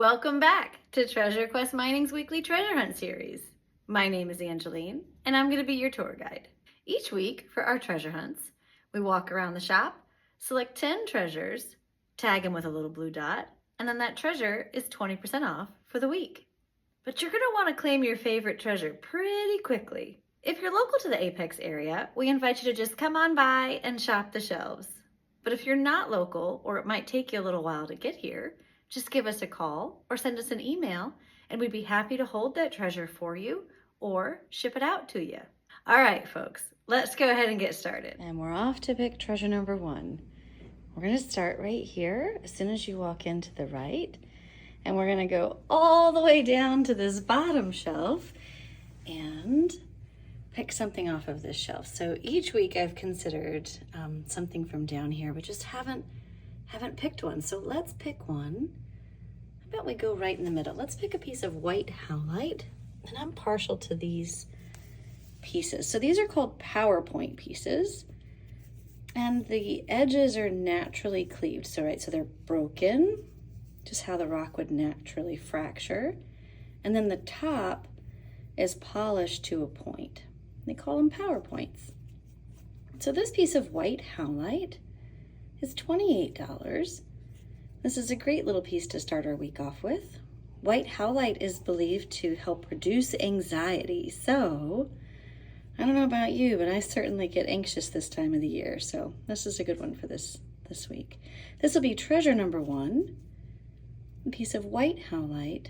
Welcome back to Treasure Quest Mining's weekly treasure hunt series. My name is Angeline, and I'm going to be your tour guide. Each week for our treasure hunts, we walk around the shop, select 10 treasures, tag them with a little blue dot, and then that treasure is 20% off for the week. But you're going to want to claim your favorite treasure pretty quickly. If you're local to the Apex area, we invite you to just come on by and shop the shelves. But if you're not local, or it might take you a little while to get here, just give us a call or send us an email and we'd be happy to hold that treasure for you or ship it out to you. All right, folks, let's go ahead and get started. And we're off to pick treasure number 1. We're going to start right here as soon as you walk into the right. And we're going to go all the way down to this bottom shelf and pick something off of this shelf. So each week I've considered something from down here, but just haven't picked one. So let's pick one. How about we go right in the middle? Let's pick a piece of white howlite. And I'm partial to these pieces. So these are called PowerPoint pieces. And the edges are naturally cleaved. So they're broken, just how the rock would naturally fracture. And then the top is polished to a point. They call them PowerPoints. So this piece of white howlite is $28. This is a great little piece to start our week off with. White howlite is believed to help reduce anxiety. So, I don't know about you, but I certainly get anxious this time of the year. So this is a good one for this week. This will be treasure number 1, a piece of white howlite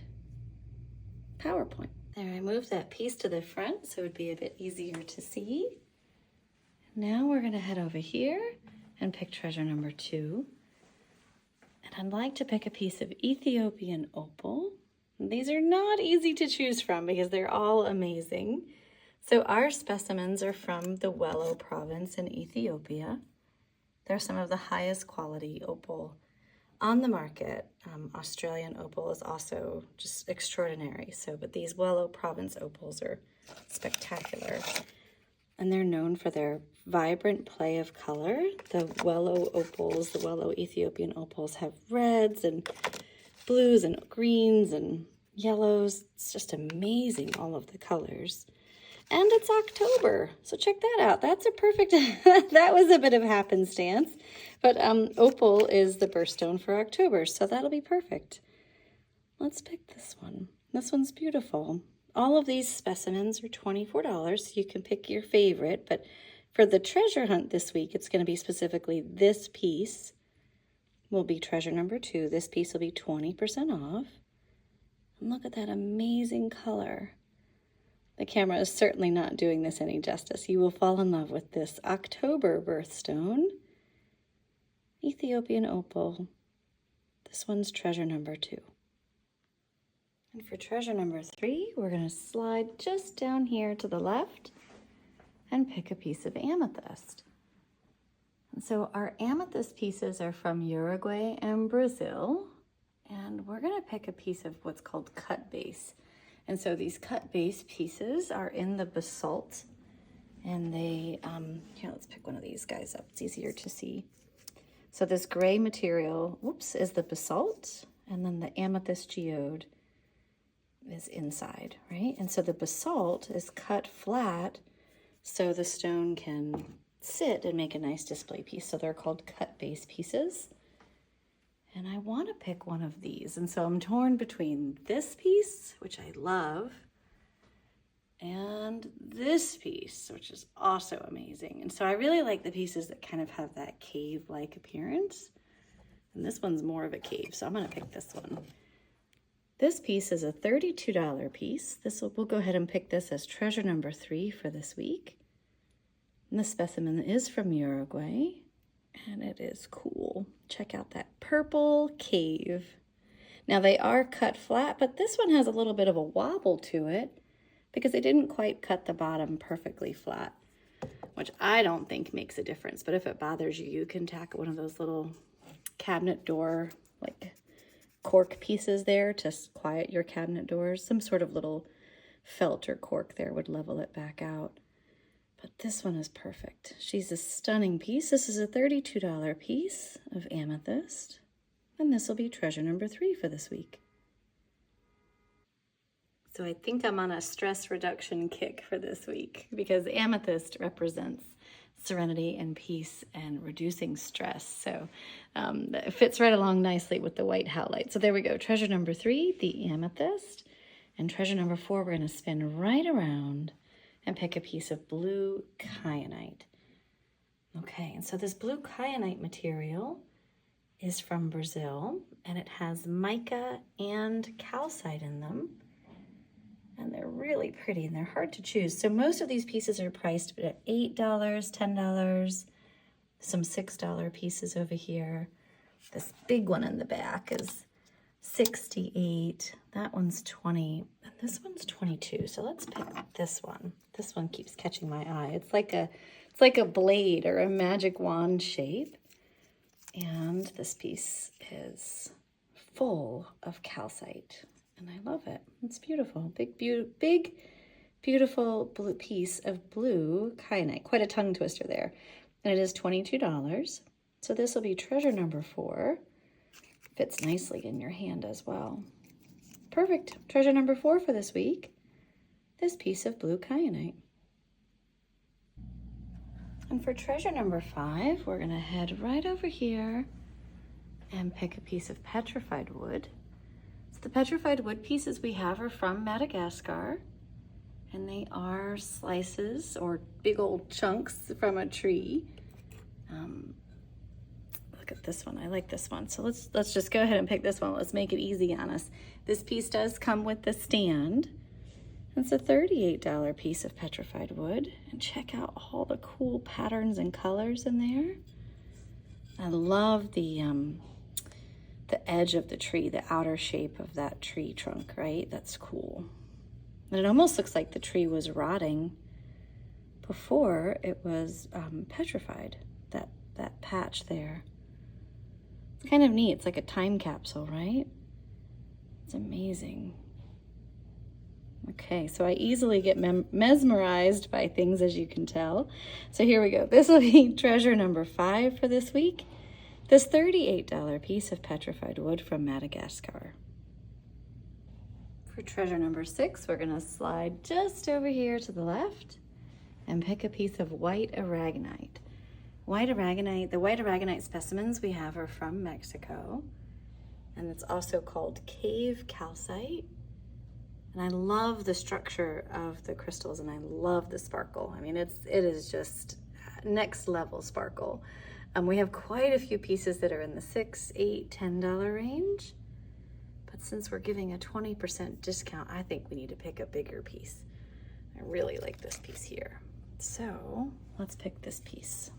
PowerPoint. There, I moved that piece to the front so it would be a bit easier to see. Now we're going to head over here and pick treasure number 2. And I'd like to pick a piece of Ethiopian opal. These are not easy to choose from because they're all amazing. So our specimens are from the Wello province in Ethiopia. They're some of the highest quality opal on the market. Australian opal is also just extraordinary. But these Wello province opals are spectacular. And they're known for their vibrant play of color. The Wello opals, the Wello Ethiopian opals have reds and blues and greens and yellows. It's just amazing, all of the colors. And it's October, so check that out. That's a perfect, that was a bit of happenstance. But opal is the birthstone for October, so that'll be perfect. Let's pick this one. This one's beautiful. All of these specimens are $24, so you can pick your favorite, but for the treasure hunt this week, it's going to be specifically this piece will be treasure number 2. This piece will be 20% off. And look at that amazing color. The camera is certainly not doing this any justice. You will fall in love with this October birthstone. Ethiopian opal. This one's treasure number 2. And for treasure number 3, we're going to slide just down here to the left and pick a piece of amethyst. And so our amethyst pieces are from Uruguay and Brazil, and we're going to pick a piece of what's called cut base. And so these cut base pieces are in the basalt, and they, here, let's pick one of these guys up. It's easier to see. So this gray material, is the basalt, and then the amethyst geode is inside, right? And so the basalt is cut flat so the stone can sit and make a nice display piece. So they're called cut base pieces. And I want to pick one of these. And so I'm torn between this piece, which I love, and this piece, which is also amazing. And so I really like the pieces that kind of have that cave-like appearance. And this one's more of a cave, so I'm going to pick this one. This piece is a $32 piece. We'll go ahead and pick this as treasure number 3 for this week. And the specimen is from Uruguay, and it is cool. Check out that purple cave. Now they are cut flat, but this one has a little bit of a wobble to it because they didn't quite cut the bottom perfectly flat, which I don't think makes a difference. But if it bothers you, you can tack one of those little cabinet door, like cork pieces there to quiet your cabinet doors. Some sort of little felt or cork there would level it back out. But this one is perfect. She's a stunning piece. This is a $32 piece of amethyst. And this will be treasure number 3 for this week. So I think I'm on a stress reduction kick for this week because amethyst represents serenity and peace and reducing stress. So it fits right along nicely with the white howlite. So there we go. Treasure number 3, the amethyst. And treasure number 4, we're going to spin right around and pick a piece of blue kyanite. Okay, and so this blue kyanite material is from Brazil, and it has mica and calcite in them. And they're really pretty, and they're hard to choose. So most of these pieces are priced at $8, $10, some $6 pieces over here. This big one in the back is $68. That one's $20, and this one's $22. So let's pick this one. This one keeps catching my eye. It's like a blade or a magic wand shape. And this piece is full of calcite. And I love it. It's beautiful. Big, beautiful blue piece of blue kyanite. Quite a tongue twister there. And it is $22. So this will be treasure number 4. Fits nicely in your hand as well. Perfect. Treasure number 4 for this week. This piece of blue kyanite. And for treasure number 5, we're going to head right over here and pick a piece of petrified wood. The petrified wood pieces we have are from Madagascar, and they are slices or big old chunks from a tree. Look at this one. I like this one. So let's just go ahead and pick this one. Let's make it easy on us. This piece does come with the stand. It's a $38 piece of petrified wood, and check out all the cool patterns and colors in there. I love the edge of the tree, the outer shape of that tree trunk, right? That's cool. And it almost looks like the tree was rotting before it was petrified, that patch there. It's kind of neat. It's like a time capsule, right? It's amazing. Okay, so I easily get mesmerized by things, as you can tell. So here we go. This will be treasure number 5 for this week. This $38 piece of petrified wood from Madagascar. For treasure number 6, we're going to slide just over here to the left and pick a piece of white aragonite. The white aragonite specimens we have are from Mexico, and it's also called cave calcite. And I love the structure of the crystals, and I love the sparkle. I mean, it is just next level sparkle. We have quite a few pieces that are in the $6, $8, $10 range. But since we're giving a 20% discount, I think we need to pick a bigger piece. I really like this piece here. So let's pick this piece.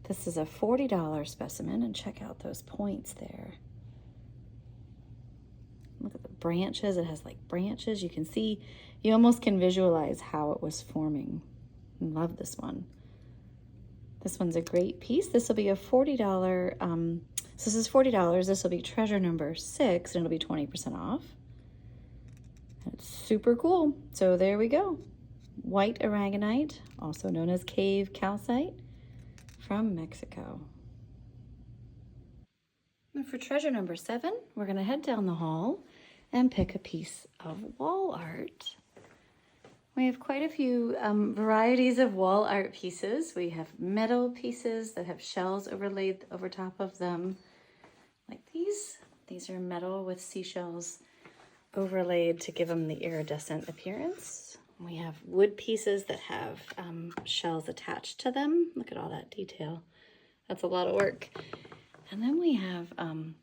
This is a $40 specimen, and check out those points there. Look at the branches. It has like branches. You can see, you almost can visualize how it was forming. I love this one. This one's a great piece. This will be a $40, so this is $40. This will be treasure number 6, and it'll be 20% off. And it's super cool. So there we go. White aragonite, also known as cave calcite, from Mexico. And for treasure number 7, we're going to head down the hall and pick a piece of wall art. We have quite a few varieties of wall art pieces. We have metal pieces that have shells overlaid over top of them, like these. These are metal with seashells overlaid to give them the iridescent appearance. We have wood pieces that have shells attached to them. Look at all that detail. That's a lot of work. And then we have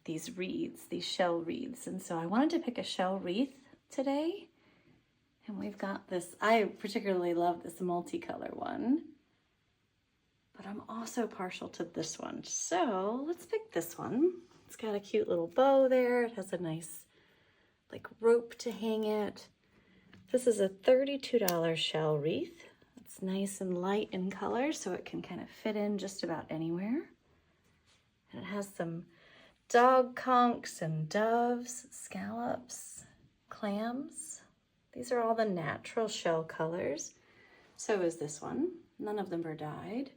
these wreaths, these shell wreaths. And so I wanted to pick a shell wreath today. And we've got this, I particularly love this multicolor one, but I'm also partial to this one. So let's pick this one. It's got a cute little bow there. It has a nice like rope to hang it. This is a $32 shell wreath. It's nice and light in color, so it can kind of fit in just about anywhere. And it has some dog conchs and doves, scallops, clams. These are all the natural shell colors. So is this one. None of them are dyed.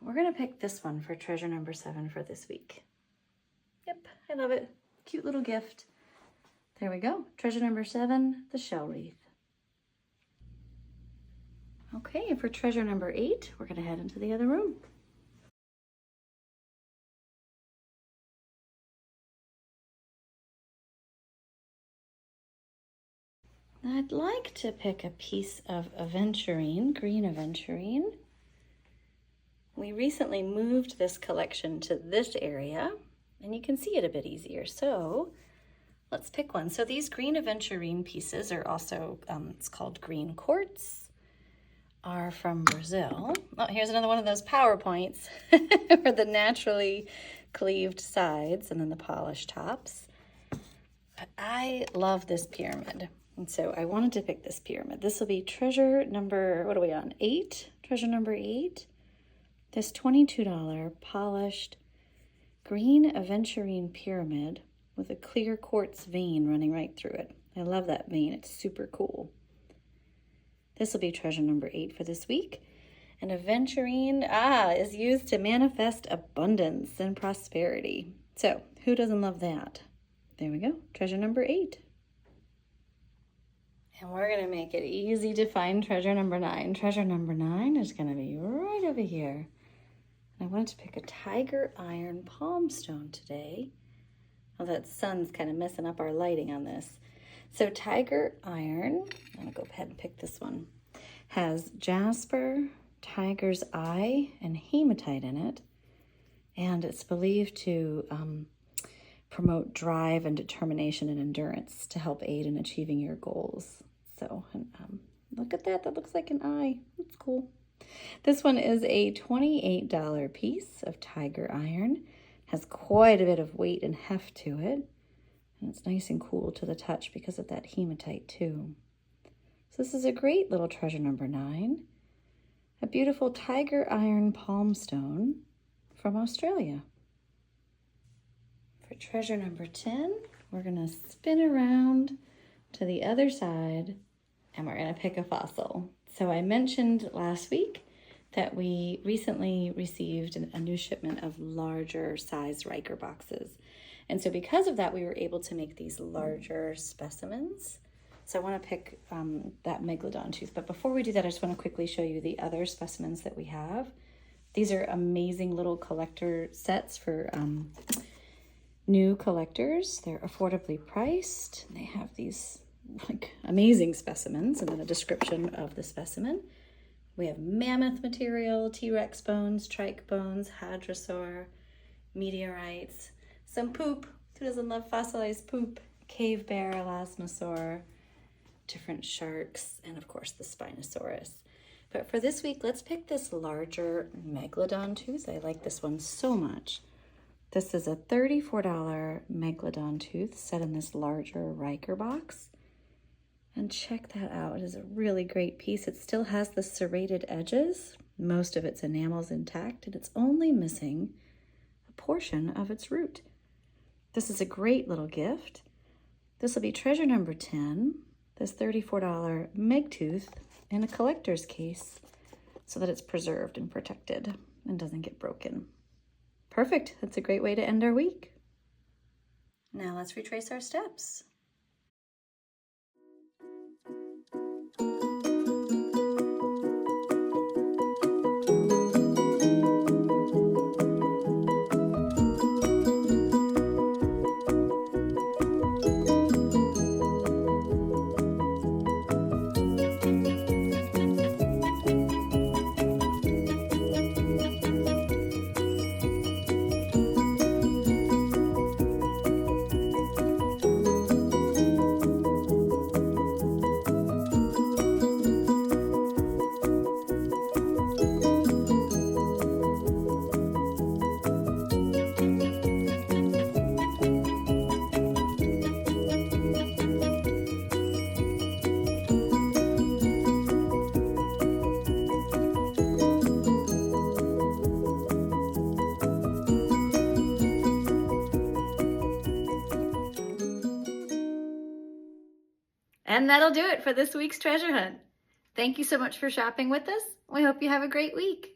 We're gonna pick this one for treasure number 7 for this week. Yep, I love it. Cute little gift. There we go. Treasure number 7, the shell wreath. Okay, for treasure number 8, we're gonna head into the other room. I'd like to pick a piece of aventurine, green aventurine. We recently moved this collection to this area, and you can see it a bit easier. So let's pick one. So these green aventurine pieces are also, it's called green quartz, are from Brazil. Oh, here's another one of those PowerPoints for the naturally cleaved sides and then the polished tops. But I love this pyramid. And so I wanted to pick this pyramid. This will be treasure number, what are we on, 8? Treasure number 8. This $22 polished green aventurine pyramid with a clear quartz vein running right through it. I love that vein. It's super cool. This will be treasure number 8 for this week. And aventurine, is used to manifest abundance and prosperity. So who doesn't love that? There we go. Treasure number 8. And we're going to make it easy to find treasure number 9. Treasure number 9 is going to be right over here. I wanted to pick a tiger iron palm stone today. Well, that sun's kind of messing up our lighting on this. So tiger iron, I'm going to go ahead and pick this one, has jasper, tiger's eye, and hematite in it. And it's believed to promote drive and determination and endurance to help aid in achieving your goals. So look at that. That looks like an eye. That's cool. This one is a $28 piece of tiger iron. Has quite a bit of weight and heft to it. And it's nice and cool to the touch because of that hematite too. So this is a great little treasure number 9. A beautiful tiger iron palm stone from Australia. For treasure number 10, we're going to spin around to the other side and we're going to pick a fossil. So I mentioned last week that we recently received a new shipment of larger size Riker boxes. And so because of that, we were able to make these larger specimens. So I want to pick that megalodon tooth. But before we do that, I just want to quickly show you the other specimens that we have. These are amazing little collector sets for new collectors. They're affordably priced. They have these like amazing specimens and then a description of the specimen. We have mammoth material, T-Rex bones, trike bones, hadrosaur, meteorites, some poop. Who doesn't love fossilized poop? Cave bear, elasmosaur, different sharks, and of course the Spinosaurus. But for this week, let's pick this larger megalodon tooth. I like this one so much. This is a $34 megalodon tooth set in this larger Riker box. And check that out. It is a really great piece. It still has the serrated edges. Most of its enamel's intact, and it's only missing a portion of its root. This is a great little gift. This will be treasure number 10, this $34 meg tooth in a collector's case so that it's preserved and protected and doesn't get broken. Perfect. That's a great way to end our week. Now let's retrace our steps. And that'll do it for this week's treasure hunt. Thank you so much for shopping with us. We hope you have a great week.